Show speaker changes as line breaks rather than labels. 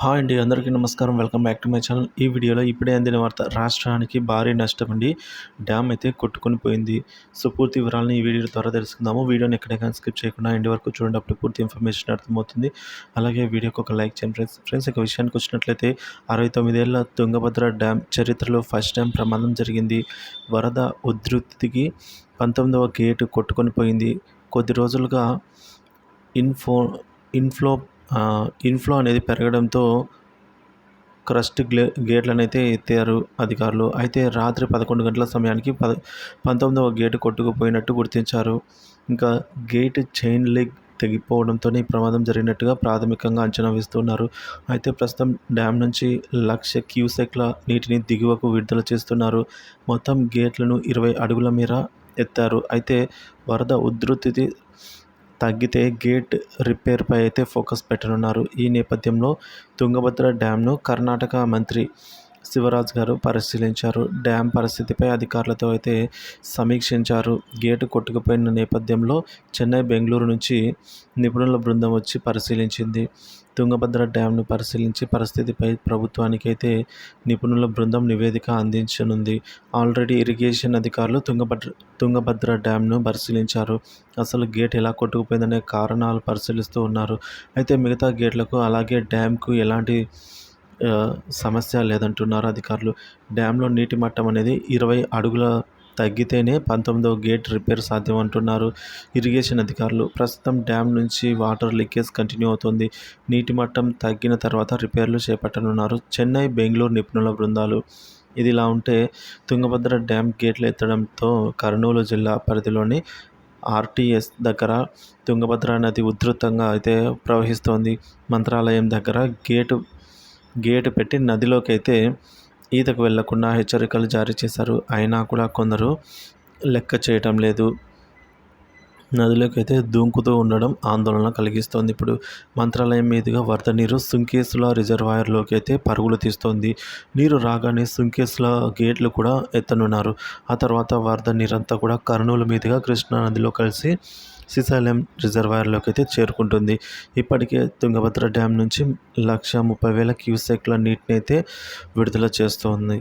Hi అండి, అందరికీ నమస్కారం. Welcome back to my channel. ఈ వీడియోలో ఇప్పుడే అందిన వార్త, రాష్ట్రానికి భారీ నష్టం అండి. డ్యామ్ అయితే కొట్టుకొని పోయింది. సో పూర్తి వివరాలను ఈ వీడియో ద్వారా తెలుసుకుందాము. వీడియోని ఎక్కడైనా స్కిప్ చేయకుండా ఎండ్ వరకు చూడండి, అప్పుడు పూర్తి ఇన్ఫర్మేషన్ అర్థమవుతుంది. అలాగే వీడియోకి ఒక లైక్ చేయండి ఫ్రెండ్స్. ఇక విషయానికి వచ్చినట్లయితే 69 ఏళ్ల తుంగభద్ర డ్యామ్ చరిత్రలో ఫస్ట్ టైం ప్రమాదం జరిగింది. వరద ఉధృతికి 19వ గేటు కొట్టుకొని పోయింది. కొద్ది రోజులుగా ఇన్ఫో ఇన్ఫ్లో ఇన్ఫ్లో అనేది పెరగడంతో క్రస్ట్ గేట్లనైతే ఎత్తారు అధికారులు. అయితే రాత్రి 11 గంటల సమయానికి 19వ గేటు కొట్టుకుపోయినట్టు గుర్తించారు. ఇంకా గేట్ చైన్ లింక్ తెగిపోవడంతోనే ఈ ప్రమాదం జరిగినట్టుగా ప్రాథమికంగా అంచనా వేస్తున్నారు. అయితే ప్రస్తుతం డ్యామ్ నుంచి 1,00,000 క్యూసెక్ల నీటిని దిగువకు విడుదల చేస్తున్నారు. మొత్తం గేట్లను 20 అడుగుల మేర ఎత్తారు. అయితే వరద ఉధృతి తగ్గితే గేట్ రిపేర్పై అయితే ఫోకస్ పెట్టనున్నారు. ఈ నేపథ్యంలో తుంగభద్ర డ్యామ్ను కర్ణాటక మంత్రి శివరాజ్ గారు పరిశీలించారు. డ్యామ్ పరిస్థితిపై అధికారులతో అయితే సమీక్షించారు. గేటు కొట్టుకుపోయిన నేపథ్యంలో చెన్నై, బెంగళూరు నుంచి నిపుణుల బృందం వచ్చి పరిశీలించింది. తుంగభద్ర డ్యామ్ను పరిశీలించి పరిస్థితిపై ప్రభుత్వానికైతే నిపుణుల బృందం నివేదిక అందించనుంది. ఆల్రెడీ ఇరిగేషన్ అధికారులు తుంగభద్ర డ్యామ్ను పరిశీలించారు. అసలు గేట్ ఎలా కొట్టుకుపోయిందనే కారణాలు పరిశీలిస్తూ ఉన్నారు. అయితే మిగతా గేట్లకు అలాగే డ్యామ్కు ఎలాంటి సమస్య లేదంటున్నారు అధికారులు. డ్యాంలో నీటి మట్టం అనేది 20 అడుగుల తగ్గితేనే 19వ గేట్ రిపేర్ సాధ్యం అంటున్నారు ఇరిగేషన్ అధికారులు. ప్రస్తుతం డ్యామ్ నుంచి వాటర్ లీకేజ్ కంటిన్యూ అవుతుంది. నీటి మట్టం తగ్గిన తర్వాత రిపేర్లు చేపట్టనున్నారు చెన్నై, బెంగళూరు నిపుణుల బృందాలు. ఇదిలా ఉంటే తుంగభద్ర డ్యామ్ గేట్లు ఎత్తడంతో కర్నూలు జిల్లా పరిధిలోని ఆర్టీఎస్ దగ్గర తుంగభద్ర నది ఉధృతంగా అయితే ప్రవహిస్తోంది. మంత్రాలయం దగ్గర గేటు పెట్టి నదిలోకి అయితే ఈతకు వెళ్లకుండా హెచ్చరికలు జారీ చేశారు. అయినా కూడా కొందరు లెక్క చేయటం లేదు. నదిలోకి అయితే దూకుతూ ఉండడం ఆందోళన కలిగిస్తోంది. ఇప్పుడు మంత్రాలయం మీదుగా వరద నీరు సుంకేసుల రిజర్వాయర్లోకి అయితే పరుగులు తీస్తోంది. నీరు రాగానే సుంకేసుల గేట్లు కూడా ఎత్తనున్నారు. ఆ తర్వాత వరద నీరంతా కూడా కర్నూలు మీదుగా కృష్ణా నదిలో కలిసి శ్రీశైలం రిజర్వాయర్లోకి అయితే చేరుకుంటుంది. ఇప్పటికే తుంగభద్ర డ్యామ్ నుంచి 1,30,000 క్యూసెక్ల నీటిని అయితే విడుదల చేస్తోంది.